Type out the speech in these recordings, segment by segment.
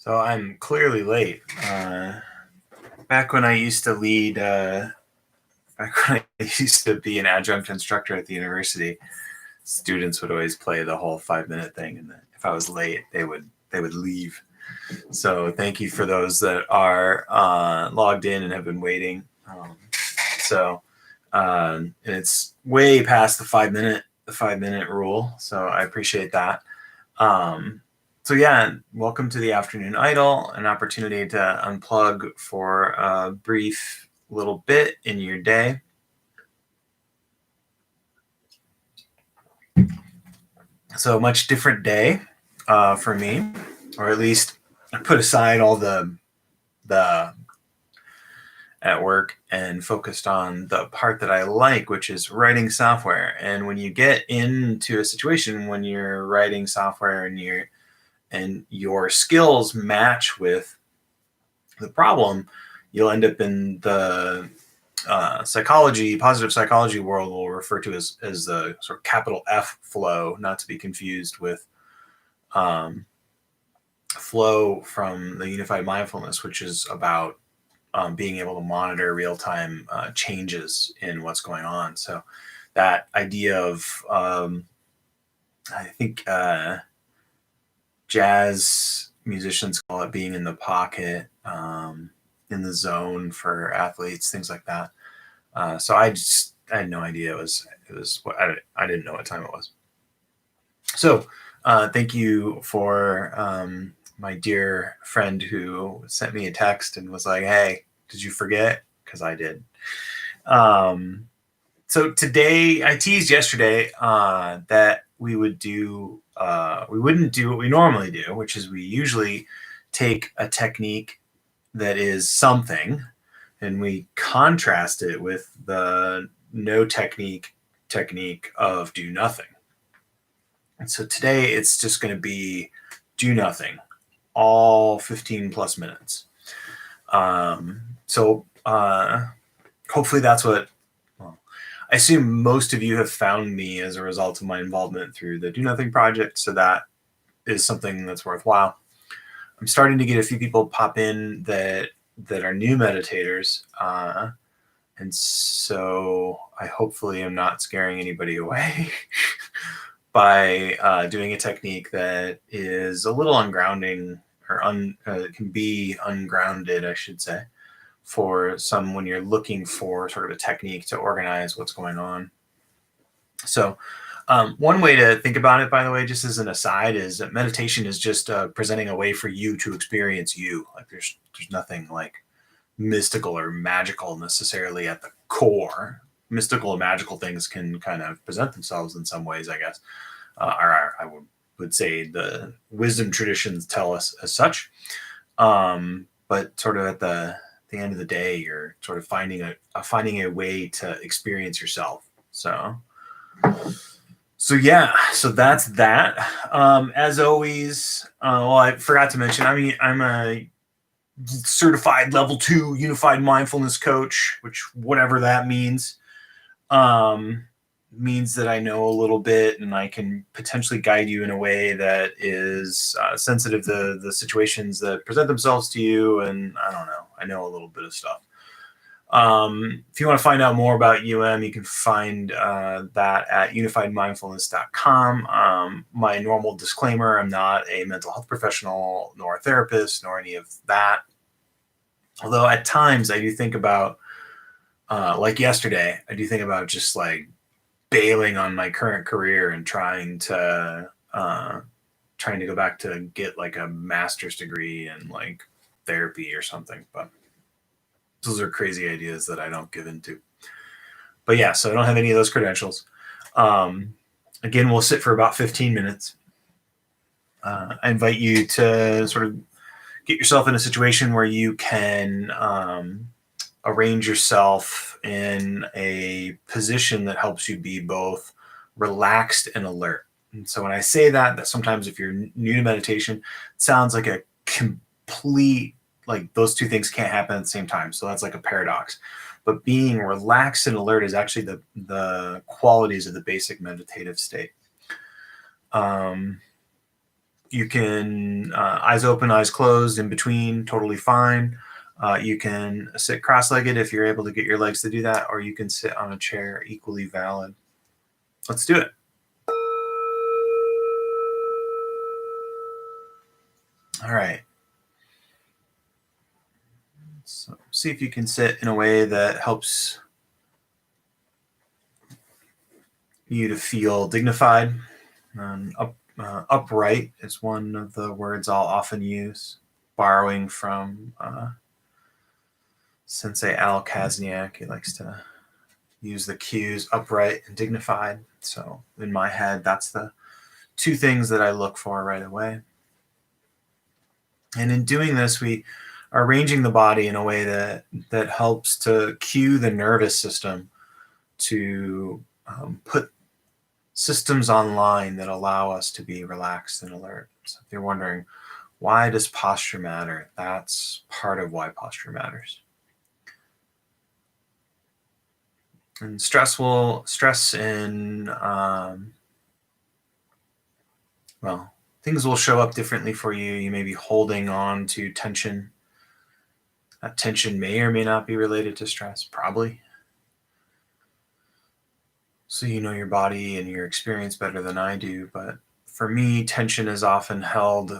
So I'm clearly late. Back when I used to lead, back when I used to be an adjunct instructor at the university, students would always play the whole 5 minute thing, and if I was late, they would leave. So thank you for those that are logged in and have been waiting. So and it's way past the 5 minute rule. So I appreciate that. So yeah, welcome to the Afternoon Idol, an opportunity to unplug for a brief little bit in your day. So much different day for me, or at least I put aside all the at work and focused on the part that I like, which is writing software. And when you get into a situation when you're writing software and your skills match with the problem, you'll end up in the positive psychology world will refer to as the sort of capital F flow, not to be confused with flow from the unified mindfulness, which is about being able to monitor real-time changes in what's going on. So that idea of, I think jazz musicians call it being in the pocket, in the zone for athletes, things like that. So I had no idea it was I didn't know what time it was. So thank you for my dear friend who sent me a text and was like, "Hey, did you forget?" Because I did. So today, I teased yesterday that we wouldn't do what we normally do, which is we usually take a technique that is something and we contrast it with the no technique of do nothing. And so today it's just going to be do nothing, all 15 plus minutes. So hopefully that's what, well, I assume most of you have found me as a result of my involvement through the Do Nothing Project. So that is something that's worthwhile. I'm starting to get a few people pop in that are new meditators. And so I hopefully am not scaring anybody away by doing a technique that is a little ungrounding or can be ungrounded, I should say, for some when you're looking for sort of a technique to organize what's going on. So one way to think about it, by the way, just as an aside, is that meditation is just presenting a way for you to experience you. Like there's nothing like mystical or magical necessarily at the core. Mystical and magical things can kind of present themselves in some ways, I guess. Or I would say the wisdom traditions tell us as such. But sort of at the end of the day, you're sort of finding a way to experience yourself. So yeah, so that's that. As always, well, I forgot to mention, I mean, I'm a certified level 2 unified mindfulness coach, which whatever that means, means that I know a little bit and I can potentially guide you in a way that is sensitive to the situations that present themselves to you. And I don't know, I know a little bit of stuff. If you want to find out more about you can find that at unifiedmindfulness.com. My normal disclaimer, I'm not a mental health professional, nor a therapist, nor any of that. Although at times I do think about, like yesterday, I do think about just like bailing on my current career and trying to go back to get like a master's degree in like therapy or something. But those are crazy ideas that I don't give into. But yeah, so I don't have any of those credentials. Again, we'll sit for about 15 minutes. I invite you to sort of get yourself in a situation where you can arrange yourself in a position that helps you be both relaxed and alert. And so when I say that sometimes if you're new to meditation, it sounds like a complete, like those two things can't happen at the same time. So that's like a paradox. But being relaxed and alert is actually the qualities of the basic meditative state. You can eyes open, eyes closed, in between, totally fine. You can sit cross-legged if you're able to get your legs to do that, or you can sit on a chair, equally valid. Let's do it. All right. So see if you can sit in a way that helps you to feel dignified. Upright is one of the words I'll often use, borrowing from Sensei Al Kazniak. He likes to use the cues upright and dignified. So in my head, that's the two things that I look for right away. And in doing this, we are arranging the body in a way that helps to cue the nervous system to put systems online that allow us to be relaxed and alert. So if you're wondering, why does posture matter? That's part of why posture matters. And stress in things will show up differently for you. You may be holding on to tension. That tension may or may not be related to stress, probably. So you know your body and your experience better than I do. But for me, tension is often held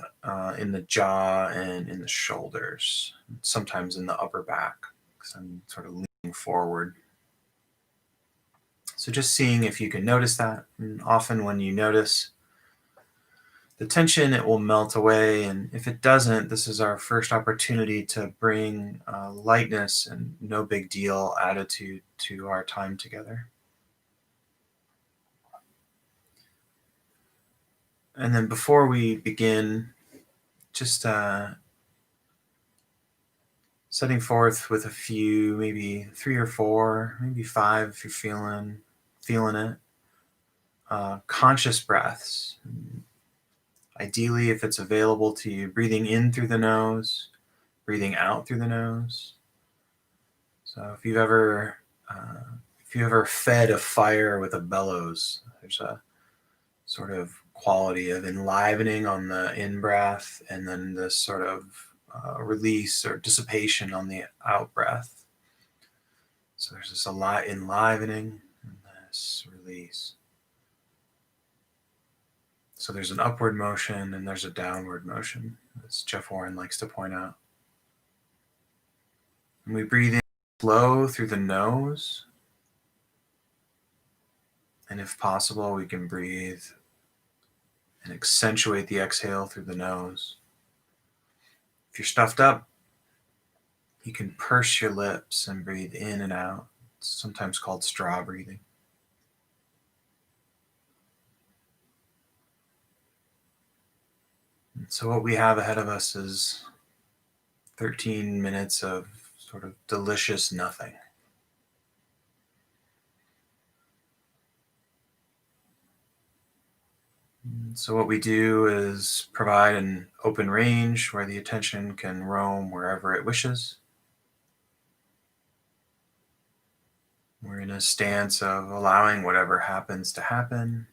in the jaw and in the shoulders, sometimes in the upper back, because I'm sort of leaning forward. So just seeing if you can notice that. And often when you notice the tension, it will melt away. And if it doesn't, this is our first opportunity to bring lightness and no big deal attitude to our time together. And then before we begin, just setting forth with a few, maybe 3 or 4, maybe 5 if you're feeling it. Conscious breaths. Ideally, if it's available to you, breathing in through the nose, breathing out through the nose. So if you've ever fed a fire with a bellows, there's a sort of quality of enlivening on the in-breath and then this sort of release or dissipation on the out-breath. So there's this a lot enlivening and this release. So there's an upward motion and there's a downward motion, as Jeff Warren likes to point out. And we breathe in slow through the nose. And if possible, we can breathe and accentuate the exhale through the nose. If you're stuffed up, you can purse your lips and breathe in and out. It's sometimes called straw breathing. And so what we have ahead of us is 13 minutes of sort of delicious nothing. And so what we do is provide an open range where the attention can roam wherever it wishes. We're in a stance of allowing whatever happens to happen.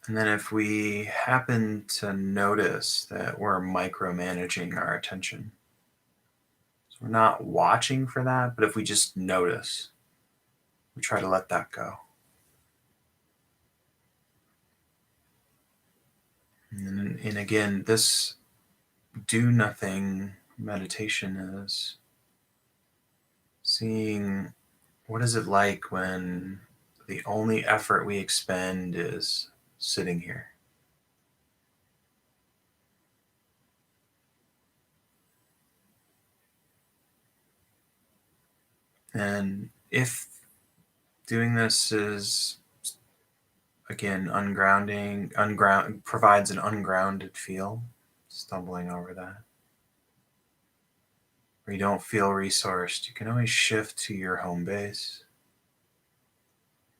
And then if we happen to notice that we're micromanaging our attention, so we're not watching for that, but if we just notice, we try to let that go. And again, this do nothing meditation is seeing what is it like when the only effort we expend is sitting here. And if doing this is, again, provides an ungrounded feel, stumbling over that, or you don't feel resourced, you can always shift to your home base.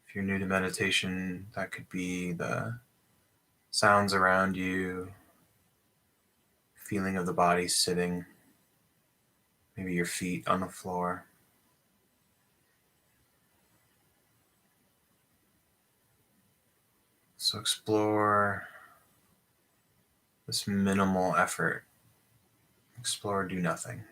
If you're new to meditation, that could be the sounds around you, feeling of the body sitting, maybe your feet on the floor. So explore this minimal effort. Explore, do nothing.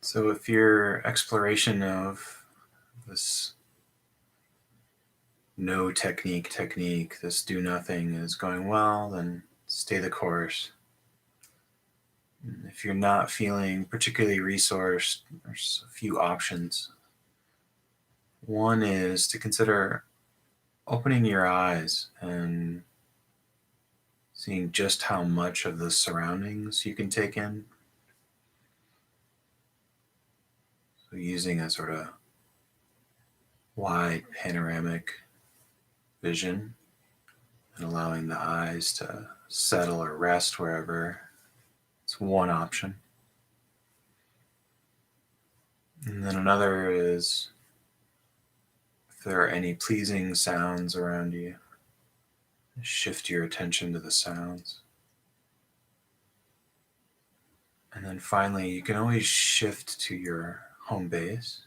So if your exploration of this no technique, this do nothing is going well, then stay the course. And if you're not feeling particularly resourced, there's a few options. One is to consider opening your eyes and seeing just how much of the surroundings you can take in. So using a sort of wide panoramic vision and allowing the eyes to settle or rest wherever. It's one option. And then another is if there are any pleasing sounds around you, shift your attention to the sounds. And then finally, you can always shift to your home base.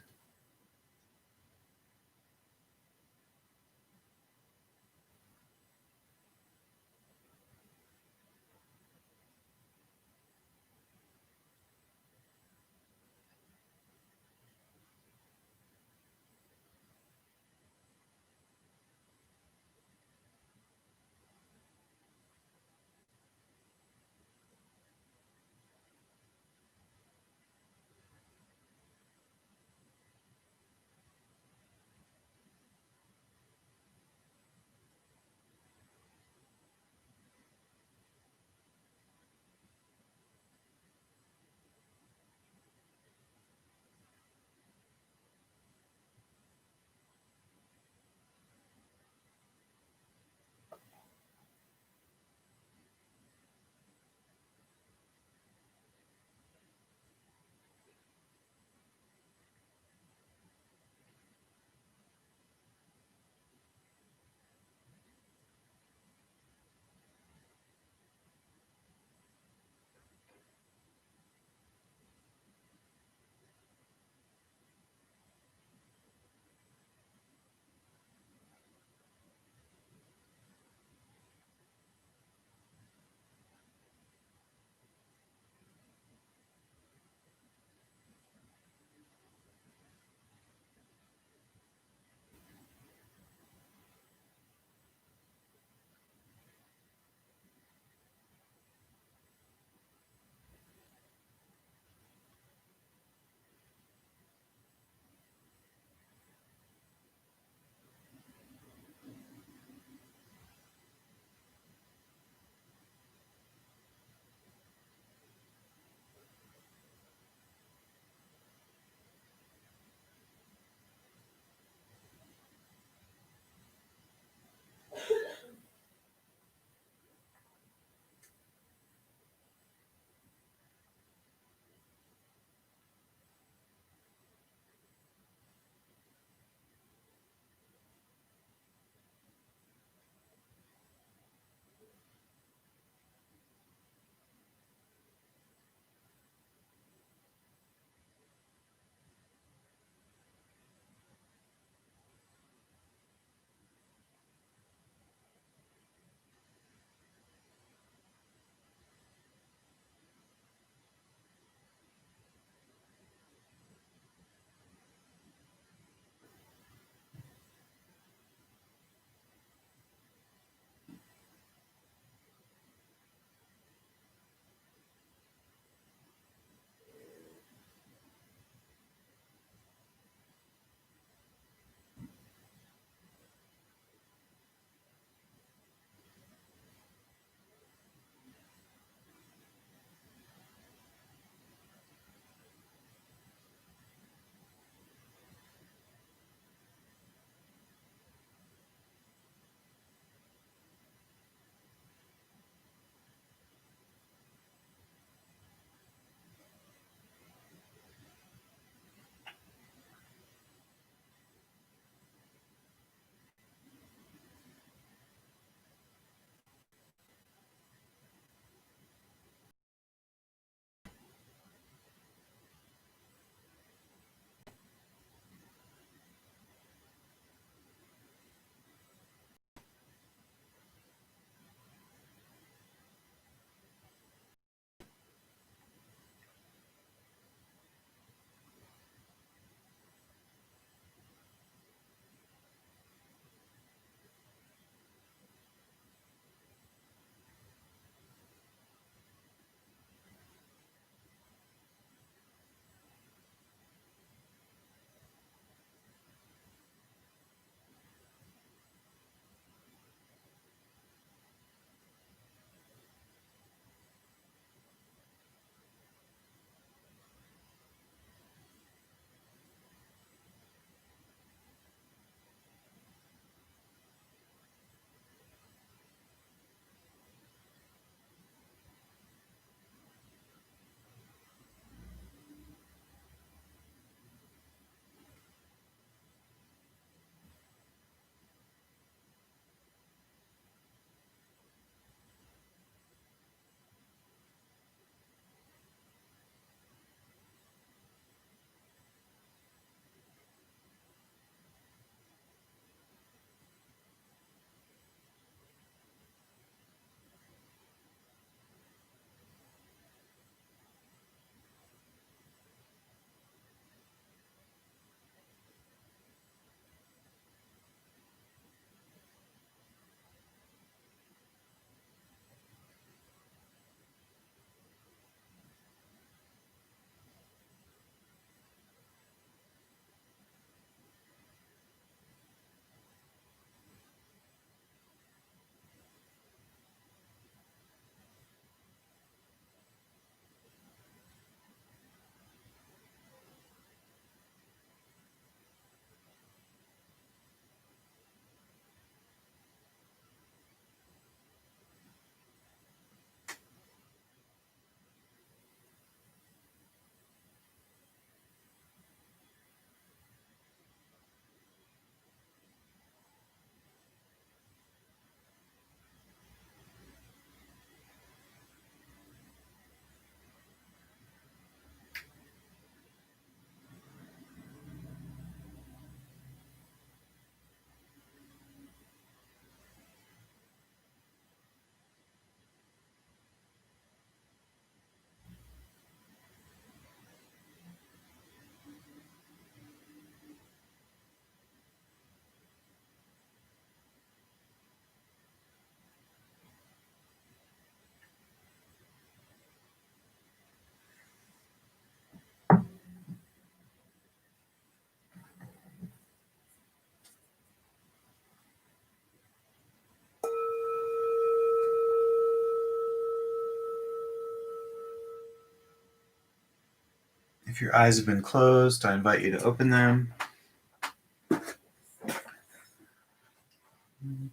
If your eyes have been closed, I invite you to open them.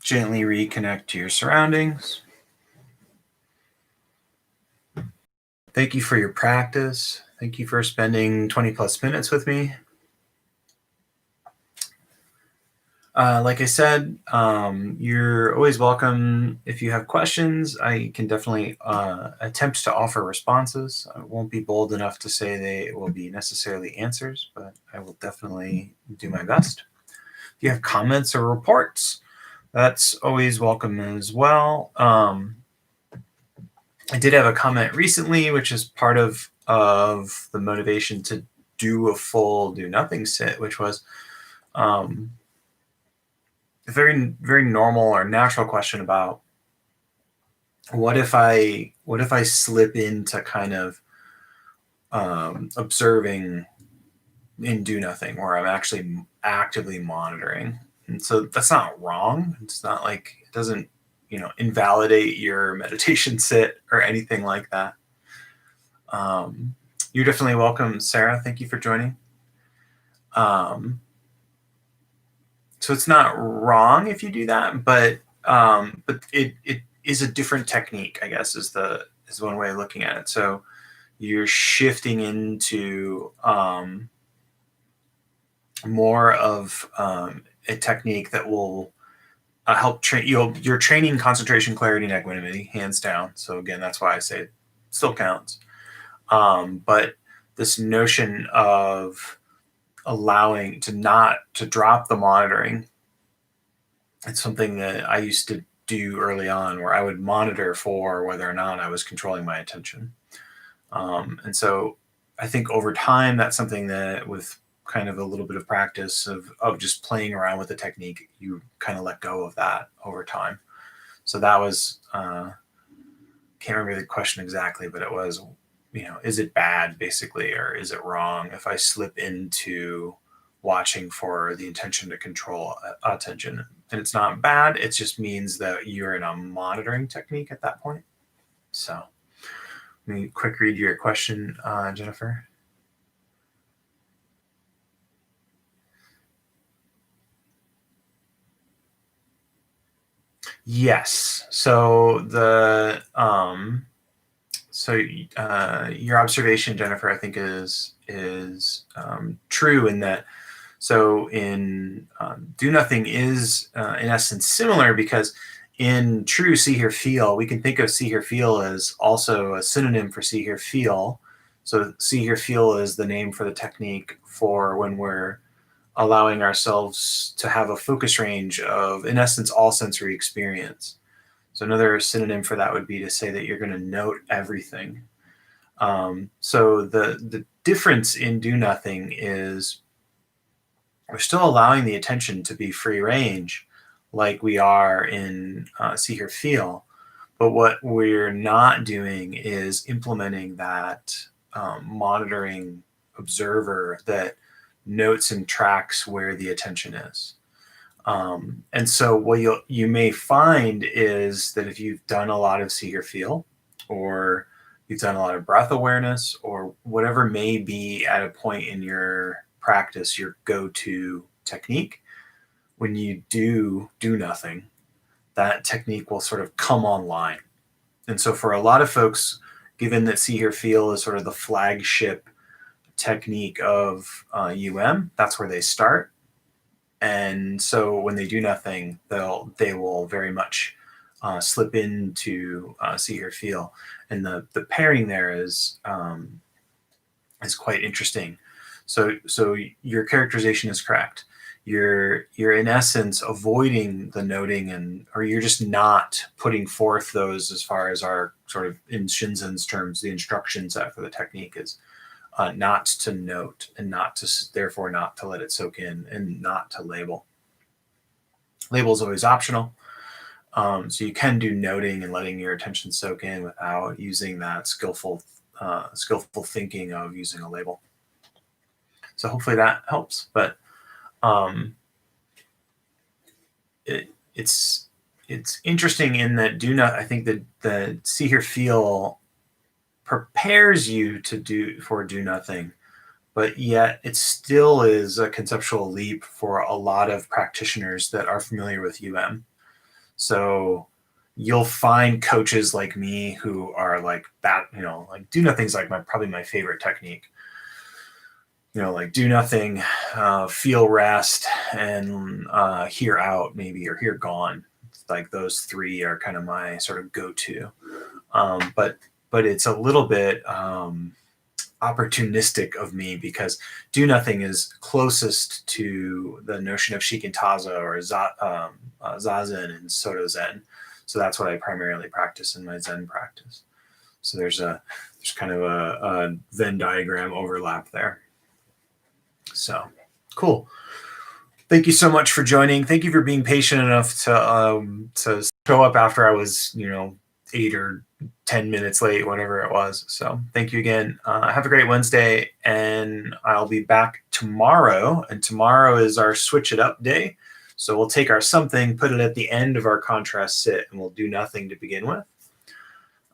Gently reconnect to your surroundings. Thank you for your practice. Thank you for spending 20 plus minutes with me. Like I said, you're always welcome. If you have questions, I can definitely attempt to offer responses. I won't be bold enough to say they will be necessarily answers, but I will definitely do my best. If you have comments or reports, that's always welcome as well. I did have a comment recently, which is part of the motivation to do a full do nothing sit, which was a very, very normal or natural question about what if I slip into kind of observing in do nothing where I'm actually actively monitoring. And so that's not wrong. It's not like it doesn't, invalidate your meditation sit or anything like that. You're definitely welcome, Sarah. Thank you for joining. So it's not wrong if you do that, but it is a different technique, I guess, is one way of looking at it. So you're shifting into more of a technique that will help train you're training concentration, clarity, and equanimity, hands down. So again, that's why I say it still counts. But this notion of allowing to drop the monitoring, it's something that I used to do early on, where I would monitor for whether or not I was controlling my attention. And so I think over time, that's something that with kind of a little bit of practice of just playing around with the technique, you kind of let go of that over time. So that was, can't remember the question exactly, but it was, is it bad basically, or is it wrong if I slip into watching for the intention to control attention? And it's not bad. It just means that you're in a monitoring technique at that point. So let me quick read your question, Jennifer. Yes. So your observation, Jennifer, I think is true in that. So in do nothing is in essence similar, because in true see, hear, feel, we can think of see, hear, feel as also a synonym for see, hear, feel. So see, hear, feel is the name for the technique for when we're allowing ourselves to have a focus range of, in essence, all sensory experience. So another synonym for that would be to say that you're going to note everything. So the difference in do nothing is we're still allowing the attention to be free range, like we are in see, hear, feel. But what we're not doing is implementing that monitoring observer that notes and tracks where the attention is. And so what you may find is that if you've done a lot of see, hear, feel, or you've done a lot of breath awareness, or whatever may be at a point in your practice, your go-to technique, when you do nothing, that technique will sort of come online. And so for a lot of folks, given that see, hear, feel is sort of the flagship technique of that's where they start. And so when they do nothing, they will very much slip into see, hear, feel. And the pairing there is quite interesting. So your characterization is correct. You're in essence avoiding the noting, or you're just not putting forth those, as far as our sort of, in Shinzen's terms, the instruction set for the technique is not to note, and therefore not to let it soak in, and not to label. Label is always optional. So you can do noting and letting your attention soak in without using that skillful thinking of using a label. So hopefully that helps. But it's interesting in that I think that the see, hear, feel prepares you for do nothing, but yet it still is a conceptual leap for a lot of practitioners that are familiar with So you'll find coaches like me who are like that, like do nothing's like probably my favorite technique. Like do nothing, feel rest, and hear out maybe, or hear gone. Like those three are kind of my sort of go-to. But it's a little bit opportunistic of me, because do nothing is closest to the notion of shikantaza or zazen and soto zen. So that's what I primarily practice in my Zen practice. So there's kind of a Venn diagram overlap there. So cool. Thank you so much for joining. Thank you for being patient enough to show up after I was 8 or 10 minutes late, whatever it was. So thank you again. Have a great Wednesday, and I'll be back tomorrow. And tomorrow is our switch it up day. So we'll take our something, put it at the end of our contrast sit, and we'll do nothing to begin with.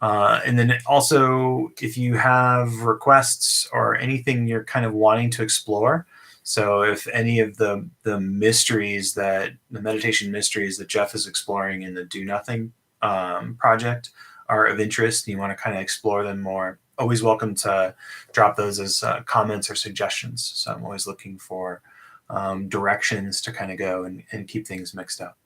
And then also, if you have requests or anything you're kind of wanting to explore, so if any of the mysteries, the meditation mysteries that Jeff is exploring in the Do Nothing project are of interest, and you want to kind of explore them more, always welcome to drop those as comments or suggestions. So I'm always looking for directions to kind of go and keep things mixed up.